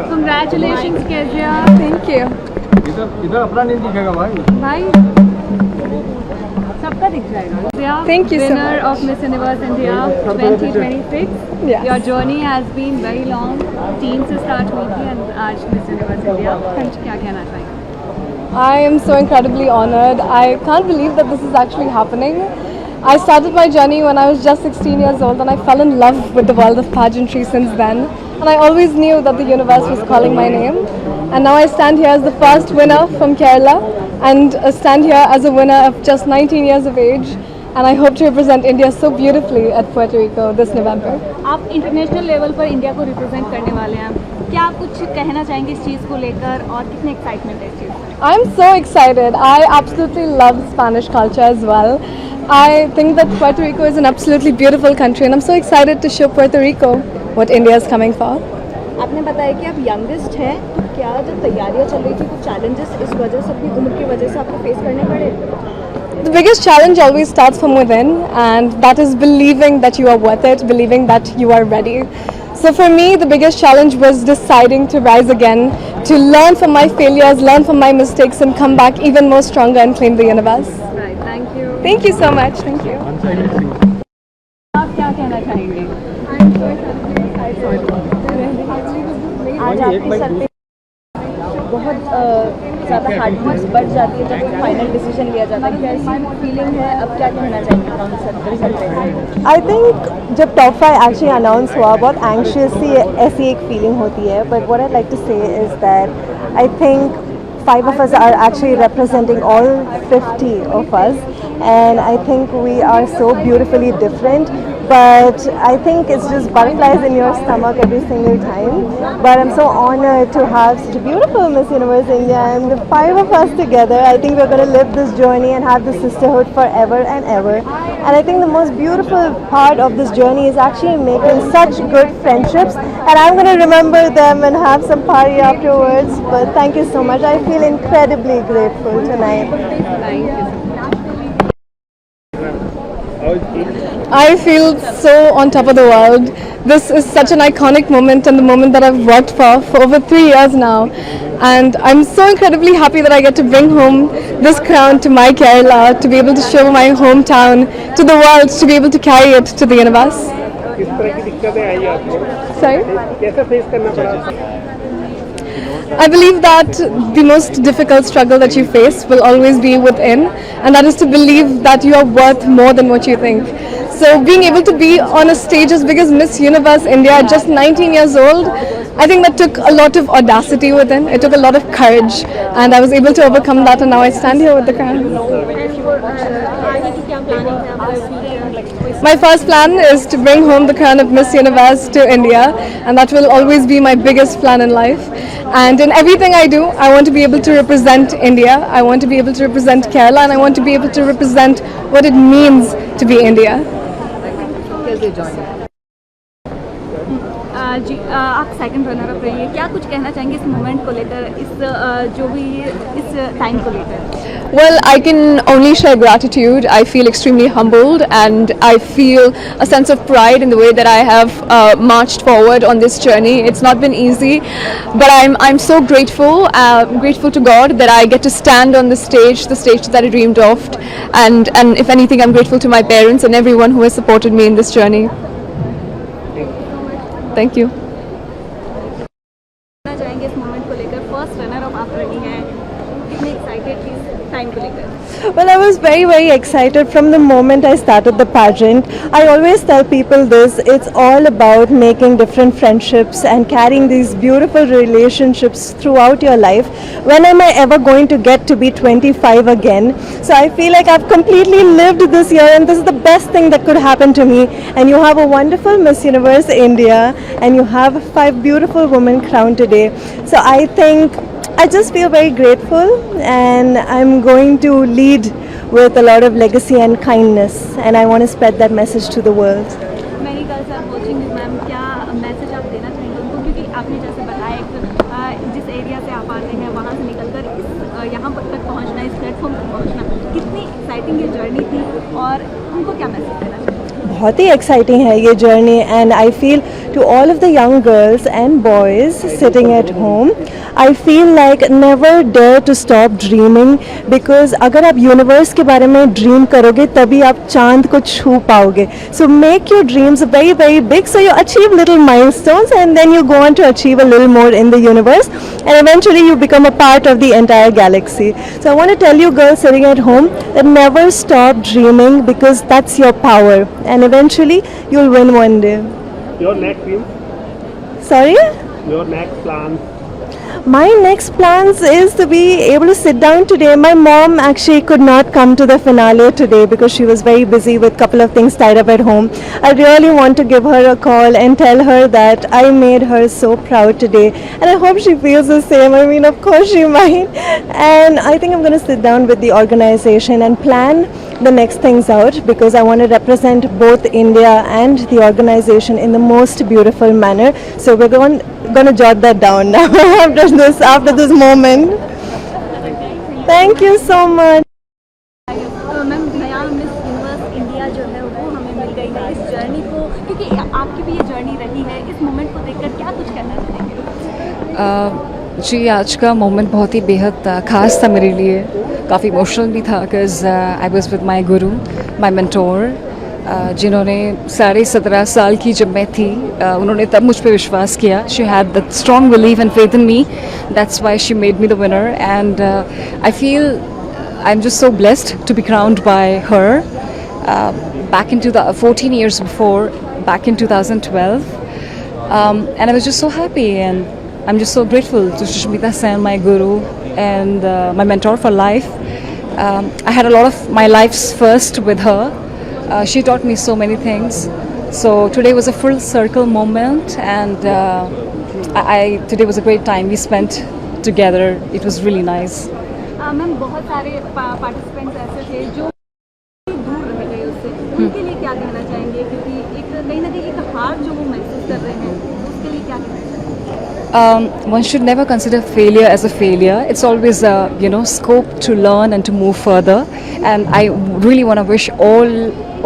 Congratulations Kezia. Thank you. इधर अपना नहीं दिखेगा भाई सबका दिख जाएगा. Thank you so Winner much. of Miss Universe India 2026. Yes. Your journey has been very long. Team से start हुई थी and आज Miss Universe India. क्या कहना चाहेंगे? I am so incredibly honored. I can't believe that this is actually happening. I started my journey when I was just 16 years old and I fell in love with the world of pageantry since then. And I always knew that the universe was calling my name. And now I stand here as the first winner from Kerala and stand here as a winner of just 19 years of age. And I hope to represent India so beautifully at Puerto Rico this November. आप international level पर India को represent करने वाले हैं. क्या आप कुछ कहना चाहेंगे इस चीज़ को लेकर और कितने एक्साइटमेंट है इस चीज़ से? I'm so excited. I absolutely love Spanish culture as well. I think that Puerto Rico is an absolutely beautiful country and I'm so excited to show Puerto Rico what India is coming for. आपने बताया कि आप youngest हैं, तो क्या जब तैयारियां चल रही थी कुछ चैलेंजेस इस वजह से अपनी उम्र की वजह से आपको फेस करने पड़े? The biggest challenge always starts from within, and that is believing that you are worth it, believing that you are ready. So for me, the biggest challenge was deciding to rise again, to learn from my failures, learn from my mistakes, and come back even more stronger and claim the universe. Right, thank you. Thank you so much. Thank you. आप क्या कहना चाहेंगे? आज आपके sir पे बहुत ज़्यादा hard work बढ़ जाती है जब एक फाइनल डिसीजन लिया जाता है. कैसी फीलिंग है? अब क्या कहना चाहेंगे काउंसर पे? आई थिंक जब टॉप 5 एक्चुअली अनाउंस हुआ बहुत एंग्शियस सी ऐसी एक फीलिंग होती है. But what I like to say is that I think 5 of us are actually representing all 50 of us, and I think we are so beautifully different, but I think it's just butterflies in your stomach every single time. But I'm so honored to have such a beautiful Miss Universe India and the 5 of us together. I think we're going to live this journey and have this sisterhood forever and ever. And I think the most beautiful part of this journey is actually making such good friendships, and I'm going to remember them and have some party afterwards. But thank you so much. I feel incredibly grateful tonight. I feel so on top of the world. This is such an iconic moment and the moment that I've worked for over 3 years now. And I'm so incredibly happy that I get to bring home this crown to my Kerala, to be able to show my hometown to the world, to be able to carry it to the universe. किस तरह की दिक्कतें आई आपको? Sorry? कैसे face करना पड़ा? I believe that the most difficult struggle that you face will always be within, and that is to believe that you are worth more than what you think. So being able to be on a stage as big as Miss Universe India at just 19 years old, I think that took a lot of audacity within. It took a lot of courage, and I was able to overcome that, and now I stand here with the crown. My first plan is to bring home the crown of Miss Universe to India, and that will always be my biggest plan in life. And in everything I do, I want to be able to represent India, I want to be able to represent Kerala, and I want to be able to represent what it means to be India. जी आप second runner up रही है. क्या कुछ कहना चाहेंगे इस moment को लेकर, इस जो भी इस टाइम को लेकर? Well, I can only share gratitude. I feel extremely humbled and I feel a sense of pride in the way that I have marched forward on this journey. It's not been easy, but I'm so grateful, grateful to God that I get to stand on the stage that I dreamed of, and if anything, I'm grateful to my parents and everyone who has supported me in this journey. Thank you. कहना चाहेंगे इस moment को लेकर? First runner up आप रही हैं, कितने excited थी इस टाइम को लेकर? Well, I was very, very excited from the moment I started the pageant. I always tell people this, it's all about making different friendships and carrying these beautiful relationships throughout your life. When am I ever going to get to be 25 again? So I feel like I've completely lived this year and this is the best thing that could happen to me. And you have a wonderful Miss Universe India and you have 5 beautiful women crowned today. So I think I just feel very grateful and I'm going to lead with a lot of legacy and kindness, and I want to spread that message to the world. Many girls are watching this, ma'am. क्या message आप देना चाहेंगे उनको? क्योंकि आपने जैसे बताया जिस एरिया से आप आते हैं वहाँ से निकलकर यहाँ तक पहुँचना, इस प्लेटफॉर्म तक पहुँचना, कितनी एक्साइटिंग ये जर्नी थी और उनको क्या मैसेज देना चाहिए? बहुत ही एक्साइटिंग है ये journey and I feel to all of the young girls and boys sitting at home I feel like never dare to stop dreaming because अगर आप यूनिवर्स के बारे में ड्रीम करोगे तभी आप चांद को छू पाओगे. So make your dreams very very big so you achieve little milestones and then you go on to achieve a little more in the universe and eventually you become a part of the entire galaxy. So I want to tell you girls sitting at home that never stop dreaming because that's your power and eventually you'll win one day. Your next film, Sorry? your next plan. My next plans is to be able to sit down today. My mom actually could not come to the finale today because she was very busy with a couple of things tied up at home. I really want to give her a call and tell her that I made her so proud today and I hope she feels the same. I mean, of course she might. And I think I'm going to sit down with the organization and plan the next things out because I want to represent both India and the organization in the most beautiful manner. So we're going to jot that down now after this moment. Thank you so much. Ma'am नया miss universe India जो है वो हमें मिल गई है इस journey को, क्योंकि आपकी भी ये जर्नी रही है, इस मोमेंट को देखकर क्या कुछ कहना चाहेंगे? जी, आज का मोमेंट बहुत ही बेहद ख़ास था मेरे लिए, काफ़ी इमोशनल भी था because I was with my Guru, my mentor, जिन्होंने 17.5 साल की जब मैं थी उन्होंने तब मुझ पे विश्वास किया. She had that strong believe and faith in me, that's why she made me the winner and I feel I am just so blessed to be crowned by her. Back in 14 years before, back in 2012, and I was just so happy and I'm just so grateful to Sushmita Sen, my guru and my mentor for life. I had a lot of my life's first with her. She taught me so many things. So today was a full circle moment and today was a great time we spent together. It was really nice. Ma'am बहुत सारे participants ऐसे थे जो दूर रह गए उससे, उनके लिए क्या कहना चाहेंगे? क्योंकि एक कहीं ना कहीं एक हार जो वो महसूस कर रहे हैं, उसके लिए क्या कहना चाहेंगे? One should never consider failure as a failure. It's always scope to learn and to move further. And I really want to wish all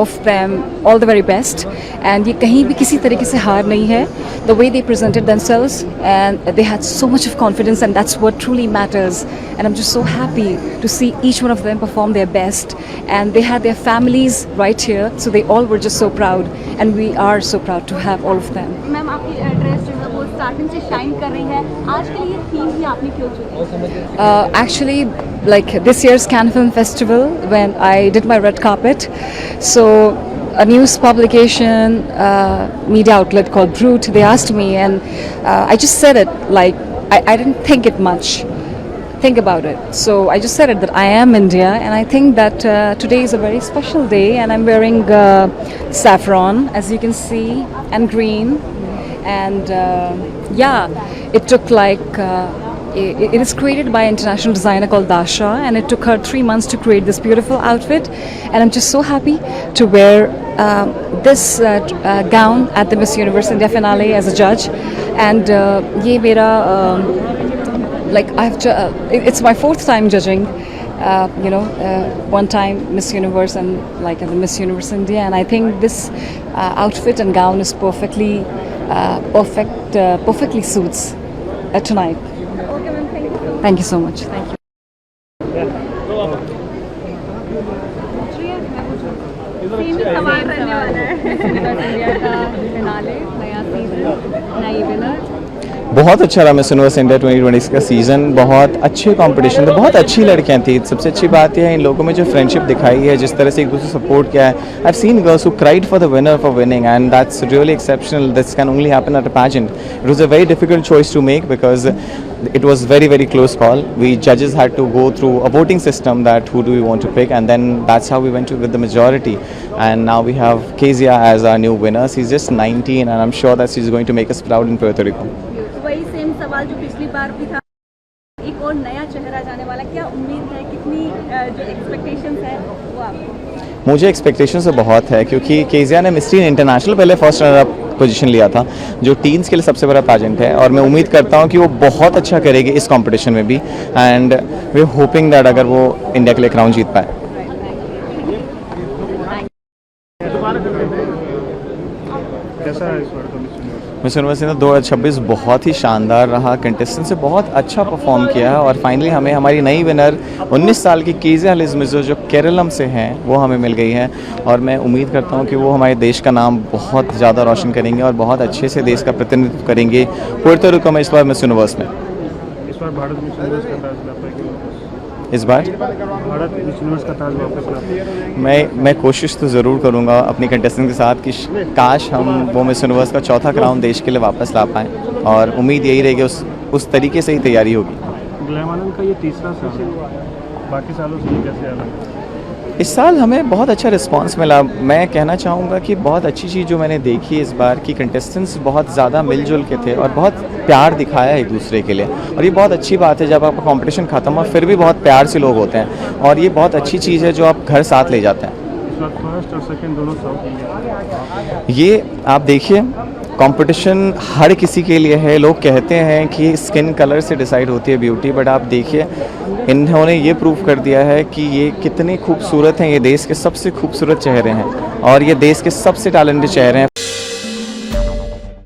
of them all the very best. And ये कहीं भी किसी तरीके से हार नहीं है. The way they presented themselves and they had so much of confidence and that's what truly matters. And I'm just so happy to see each one of them perform their best. And they had their families right here, so they all were just so proud. And we are so proud to have all of them. Ma'am आपकी dress जो है वो starting से shine कर रही है. आज के लिए थीम भी आपने क्यों चुनी? Actually, like this year's Cannes Film Festival, when I did my red carpet, so a news publication, media outlet called Brut, they asked me and I just said it like I didn't think about it. So I just said it that I am India and I think that today is a very special day and I'm wearing saffron as you can see and green and it took like it is created by an international designer called Dasha and it took her 3 months to create this beautiful outfit and I'm just so happy to wear this gown at the Miss Universe India finale as a judge and ye mera like it's my 4th time judging one time Miss Universe and like at the Miss Universe India and I think this outfit and gown is perfectly suits tonight. Okay ma'am, thank you. Thank you so much. Thank you. सवाल रहने वाला है. India का finale, नया season, नई winner. बहुत अच्छा रहा मिस यूनिवर्स इंडिया 2020 का सीज़न. बहुत अच्छे कंपटीशन थे, बहुत अच्छी लड़कियां थी. सबसे अच्छी बात यह है इन लोगों में जो फ्रेंडशिप दिखाई है, जिस तरह से एक दूसरे सपोर्ट किया है. I have seen girls who cried for the winner for winning and that's really exceptional. This can only happen at a pageant. It was a very difficult choice to make because it was very close call. We judges had to go through a voting system that who do we want to pick and then that's how we went with the majority and now we have Kezia as our new winner. She's just 19 and I'm sure that she's going to make us proud in Puerto Rico. वही same सवाल जो पिछली बार भी था, एक और नया चेहरा जाने वाला, क्या उम्मीद है, कितनी जो एक्सपेक्टेशंस है वो आपको? मुझे एक्सपेक्टेशन से बहुत है क्योंकि केजिया ने मिस टीन इंटरनेशनल पहले फर्स्ट रनर अप पोजीशन लिया था जो टीन्स के लिए सबसे बड़ा पैजेंट है और मैं उम्मीद करता हूँ कि वो बहुत अच्छा करेगी इस कंपटीशन में भी and we are hoping that अगर वो इंडिया के लिए क्राउन जीत पाए. कैसा है इस बार का मिस यूनिवर्स? मिस यूनिवर्स 2026 बहुत ही शानदार रहा, कंटेस्टेंट से बहुत अच्छा परफॉर्म किया है और फाइनली हमें हमारी नई विनर 19 साल की कीज़ा लिज़मिज़ो जो केरलम से हैं वो हमें मिल गई है और मैं उम्मीद करता हूँ कि वो हमारे देश का नाम बहुत ज़्यादा रोशन करेंगे और बहुत अच्छे से देश का प्रतिनिधित्व करेंगे पुर्तो रिको में इस बार मिस यूनिवर्स में। इस बार भारत मिस यूनिवर्स का ताज ला पाएगी वापस? इस बार भारत मिस यूनिवर्स का ताज वापस ला पाएगी? मैं कोशिश तो ज़रूर करूँगा अपनी कंटेस्टेंट के साथ कि काश हम वो मिस यूनिवर्स का चौथा क्राउन देश के लिए वापस ला पाएँ और उम्मीद यही रहेगी उस तरीके से ही तैयारी होगी। ग्लैमानंद का ये तीसरा साल है, बाकी सालों से ये कैसे अलग है? इस साल हमें बहुत अच्छा रिस्पांस मिला। मैं कहना चाहूँगा कि बहुत अच्छी चीज़ जो मैंने देखी इस बार की कंटेस्टेंट्स बहुत ज़्यादा मिलजुल के थे और बहुत प्यार दिखाया एक दूसरे के लिए और ये बहुत अच्छी बात है जब आपका कंपटीशन ख़त्म हो फिर भी बहुत प्यार से लोग होते हैं और ये बहुत अच्छी चीज़ है जो आप घर साथ ले जाते हैं। इस बार फर्स्ट और सेकंड दोनों साउथ इंडिया। ये आप देखिए कंपटीशन हर किसी के लिए है। लोग कहते हैं कि स्किन कलर से डिसाइड होती है ब्यूटी, बट आप देखिए इन्होंने ये प्रूव कर दिया है कि ये कितने खूबसूरत हैं। ये देश के सबसे खूबसूरत चेहरे हैं और ये देश के सबसे टैलेंटेड चेहरे हैं।